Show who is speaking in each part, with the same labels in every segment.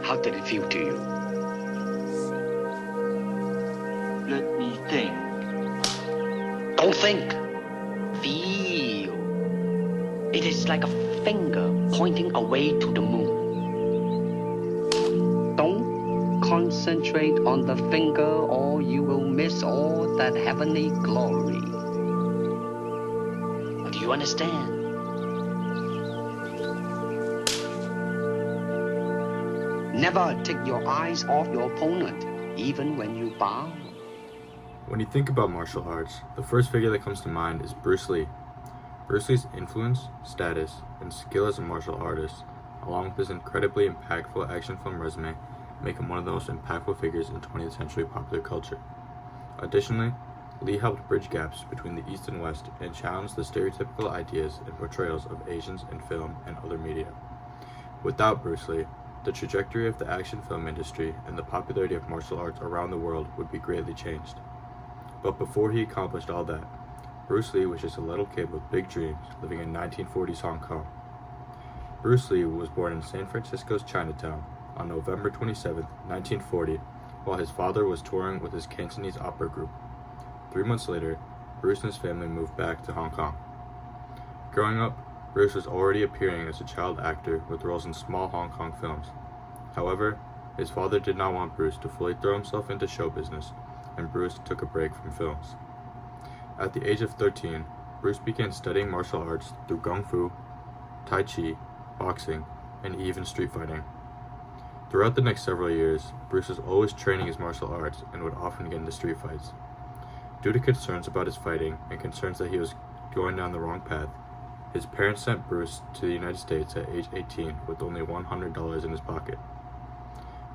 Speaker 1: How did it feel to you?
Speaker 2: Let me think.
Speaker 1: Don't think. Feel. It is like a finger pointing away to the moon. Don't concentrate on the finger or you will miss all that heavenly glory. Do you understand? Never take your eyes off your opponent, even when you bow.
Speaker 3: When you think about martial arts, the first figure that comes to mind is Bruce Lee. Bruce Lee's influence, status, and skill as a martial artist, along with his incredibly impactful action film resume, make him one of the most impactful figures in 20th century popular culture. Additionally, Lee helped bridge gaps between the East and West and challenged the stereotypical ideas and portrayals of Asians in film and other media. Without Bruce Lee, the trajectory of the action film industry and the popularity of martial arts around the world would be greatly changed. But before he accomplished all that, Bruce Lee was just a little kid with big dreams living in 1940s Hong Kong. Bruce Lee was born in San Francisco's Chinatown on November 27, 1940, while his father was touring with his Cantonese opera group. 3 months later, Bruce and his family moved back to Hong Kong. Growing up, Bruce was already appearing as a child actor with roles in small Hong Kong films. However, his father did not want Bruce to fully throw himself into show business, and Bruce took a break from films. At the age of 13, Bruce began studying martial arts through Kung Fu, Tai Chi, boxing, and even street fighting. Throughout the next several years, Bruce was always training his martial arts and would often get into street fights. Due to concerns about his fighting and concerns that he was going down the wrong path, his parents sent Bruce to the United States at age 18 with only $100 in his pocket.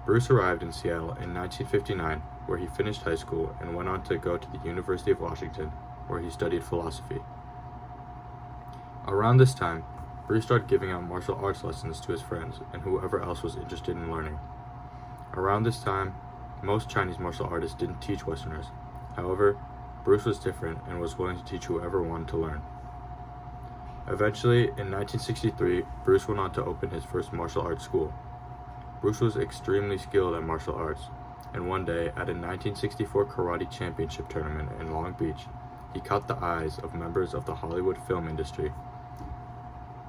Speaker 3: Bruce arrived in Seattle in 1959, where he finished high school and went on to go to the University of Washington, where he studied philosophy. Around this time, Bruce started giving out martial arts lessons to his friends and whoever else was interested in learning. Around this time, most Chinese martial artists didn't teach Westerners. However, Bruce was different and was willing to teach whoever wanted to learn. Eventually, in 1963, Bruce went on to open his first martial arts school. Bruce was extremely skilled at martial arts, and one day, at a 1964 karate championship tournament in Long Beach, he caught the eyes of members of the Hollywood film industry.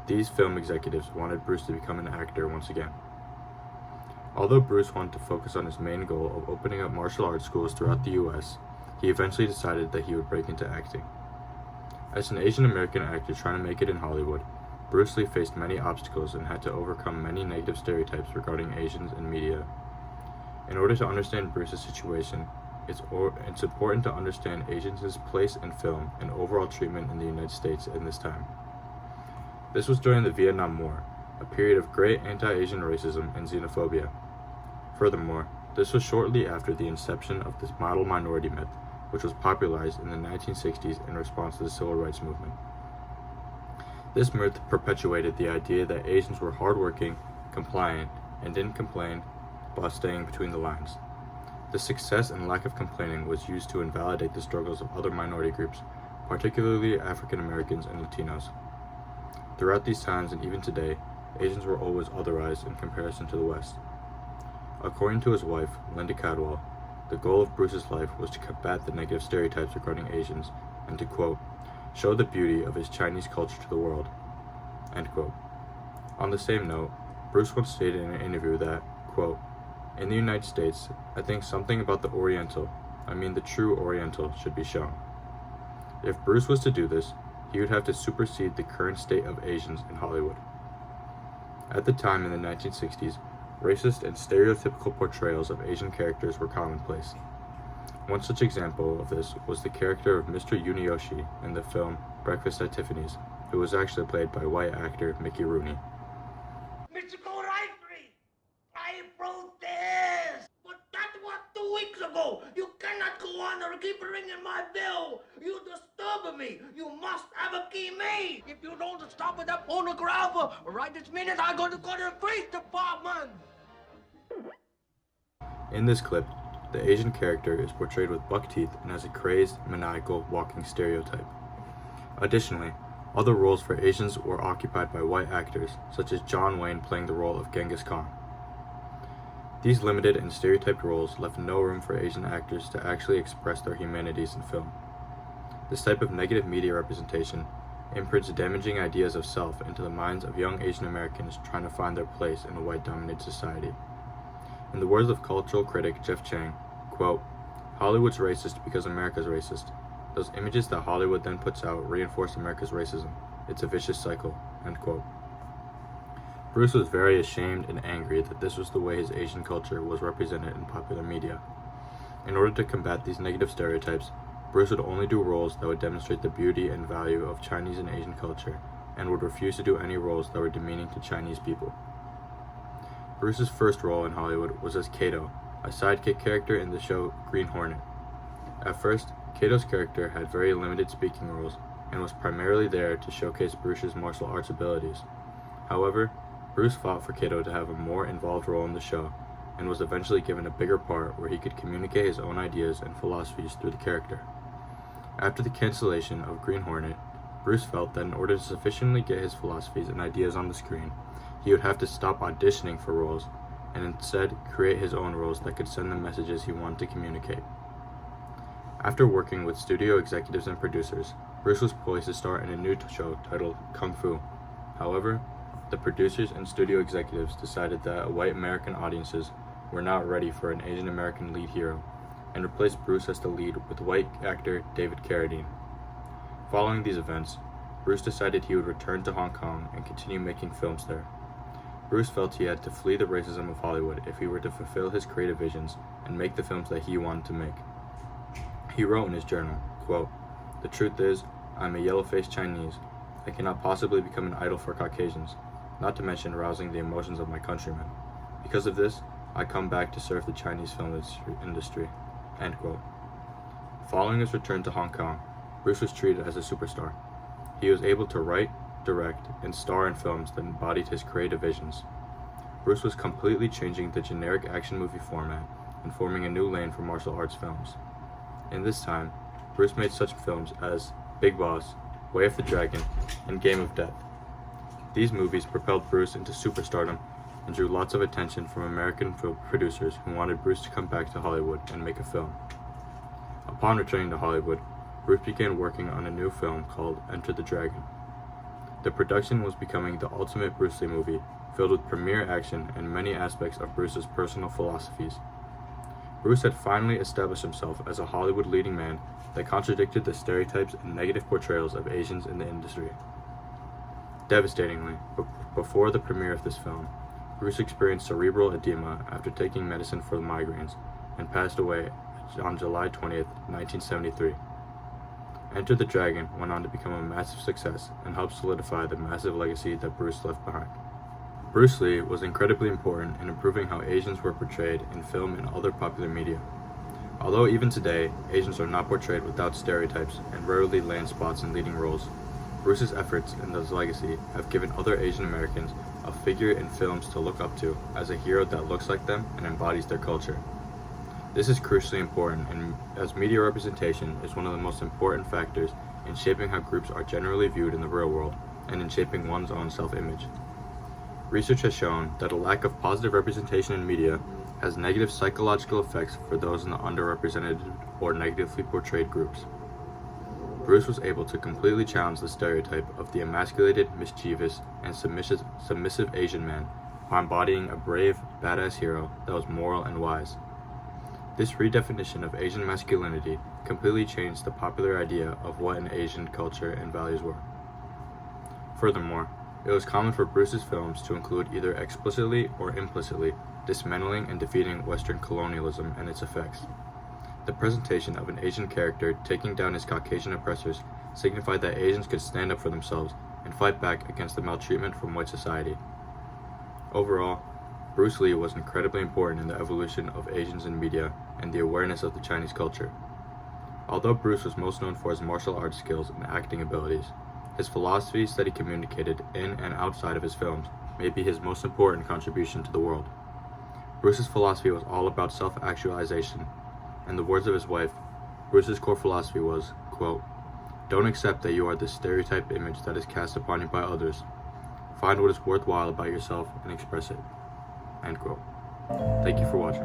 Speaker 3: These film executives wanted Bruce to become an actor once again. Although Bruce wanted to focus on his main goal of opening up martial arts schools throughout the US, he eventually decided that he would break into acting. As an Asian American actor trying to make it in Hollywood, Bruce Lee faced many obstacles and had to overcome many negative stereotypes regarding Asians in media. In order to understand Bruce's situation, it's important to understand Asians' place in film and overall treatment in the United States in this time. This was during the Vietnam War, a period of great anti-Asian racism and xenophobia. Furthermore, this was shortly after the inception of this model minority myth, which was popularized in the 1960s in response to the Civil Rights Movement. This myth perpetuated the idea that Asians were hardworking, compliant, and didn't complain while staying between the lines. The success and lack of complaining was used to invalidate the struggles of other minority groups, particularly African Americans and Latinos. Throughout these times and even today, Asians were always otherized in comparison to the West. According to his wife, Linda Cadwell, the goal of Bruce's life was to combat the negative stereotypes regarding Asians and to, quote, show the beauty of his Chinese culture to the world, end quote. On the same note, Bruce once stated in an interview that, quote, in the United States, I think something about the Oriental, the true Oriental, should be shown. If Bruce was to do this, he would have to supersede the current state of Asians in Hollywood. At the time in the 1960s, racist and stereotypical portrayals of Asian characters were commonplace. One such example of this was the character of Mr. Yuniyoshi in the film Breakfast at Tiffany's, who was actually played by white actor Mickey Rooney.
Speaker 4: Mr. Goldie, I protest! But that was 2 weeks ago! You cannot go on or keep ringing my bell! You disturb me! You must have a key made! If you don't stop with that phonograph, right this minute I'm going to go to the police department!
Speaker 3: In this clip, the Asian character is portrayed with buck teeth and has a crazed, maniacal walking stereotype. Additionally, other roles for Asians were occupied by white actors, such as John Wayne playing the role of Genghis Khan. These limited and stereotyped roles left no room for Asian actors to actually express their humanities in film. This type of negative media representation imprints damaging ideas of self into the minds of young Asian Americans trying to find their place in a white-dominated society. In the words of cultural critic Jeff Chang, quote, "Hollywood's racist because America's racist. Those images that Hollywood then puts out reinforce America's racism. It's a vicious cycle," end quote. Bruce was very ashamed and angry that this was the way his Asian culture was represented in popular media. In order to combat these negative stereotypes, Bruce would only do roles that would demonstrate the beauty and value of Chinese and Asian culture, and would refuse to do any roles that were demeaning to Chinese people. Bruce's first role in Hollywood was as Kato, a sidekick character in the show Green Hornet. At first, Kato's character had very limited speaking roles, and was primarily there to showcase Bruce's martial arts abilities. However, Bruce fought for Kato to have a more involved role in the show, and was eventually given a bigger part where he could communicate his own ideas and philosophies through the character. After the cancellation of Green Hornet, Bruce felt that in order to sufficiently get his philosophies and ideas on the screen, he would have to stop auditioning for roles, and instead create his own roles that could send the messages he wanted to communicate. After working with studio executives and producers, Bruce was poised to star in a new show titled Kung Fu. However, the producers and studio executives decided that white American audiences were not ready for an Asian American lead hero, and replaced Bruce as the lead with white actor David Carradine. Following these events, Bruce decided he would return to Hong Kong and continue making films there. Bruce felt he had to flee the racism of Hollywood if he were to fulfill his creative visions and make the films that he wanted to make. He wrote in his journal, quote, "The truth is, I'm a yellow-faced Chinese. I cannot possibly become an idol for Caucasians, not to mention rousing the emotions of my countrymen. Because of this, I come back to serve the Chinese film industry," end quote. Following his return to Hong Kong, Bruce was treated as a superstar. He was able to write, direct, and star in films that embodied his creative visions. Bruce was completely changing the generic action movie format and forming a new lane for martial arts films. In this time, Bruce made such films as Big Boss, Way of the Dragon, and Game of Death. These movies propelled Bruce into superstardom and drew lots of attention from American film producers who wanted Bruce to come back to Hollywood and make a film. Upon returning to Hollywood, Bruce began working on a new film called Enter the Dragon. The production was becoming the ultimate Bruce Lee movie, filled with premier action and many aspects of Bruce's personal philosophies. Bruce had finally established himself as a Hollywood leading man that contradicted the stereotypes and negative portrayals of Asians in the industry. Devastatingly, before the premiere of this film, Bruce experienced cerebral edema after taking medicine for migraines and passed away on July 20th, 1973. Enter the Dragon went on to become a massive success and helped solidify the massive legacy that Bruce left behind. Bruce Lee was incredibly important in improving how Asians were portrayed in film and other popular media. Although even today, Asians are not portrayed without stereotypes and rarely land spots in leading roles, Bruce's efforts and his legacy have given other Asian Americans a figure in films to look up to as a hero that looks like them and embodies their culture. This is crucially important, and as media representation is one of the most important factors in shaping how groups are generally viewed in the real world and in shaping one's own self-image. Research has shown that a lack of positive representation in media has negative psychological effects for those in the underrepresented or negatively portrayed groups. Bruce was able to completely challenge the stereotype of the emasculated, mischievous, and submissive Asian man by embodying a brave, badass hero that was moral and wise. This redefinition of Asian masculinity completely changed the popular idea of what an Asian culture and values were. Furthermore, it was common for Bruce's films to include either explicitly or implicitly dismantling and defeating Western colonialism and its effects. The presentation of an Asian character taking down his Caucasian oppressors signified that Asians could stand up for themselves and fight back against the maltreatment from white society. Overall, Bruce Lee was incredibly important in the evolution of Asians in media and the awareness of the Chinese culture. Although Bruce was most known for his martial arts skills and acting abilities, his philosophies that he communicated in and outside of his films may be his most important contribution to the world. Bruce's philosophy was all about self-actualization. In the words of his wife, Bruce's core philosophy was, quote, "Don't accept that you are the stereotyped image that is cast upon you by others. Find what is worthwhile about yourself and express it," end quote. Thank you for watching.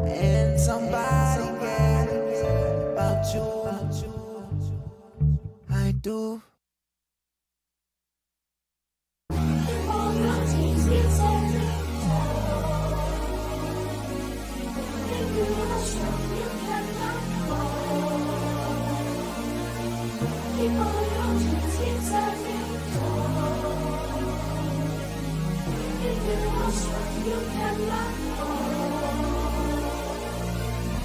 Speaker 5: And somebody cares about you. I do.
Speaker 6: Keep on your dreams, keep searching for. If you are strong, you cannot fall.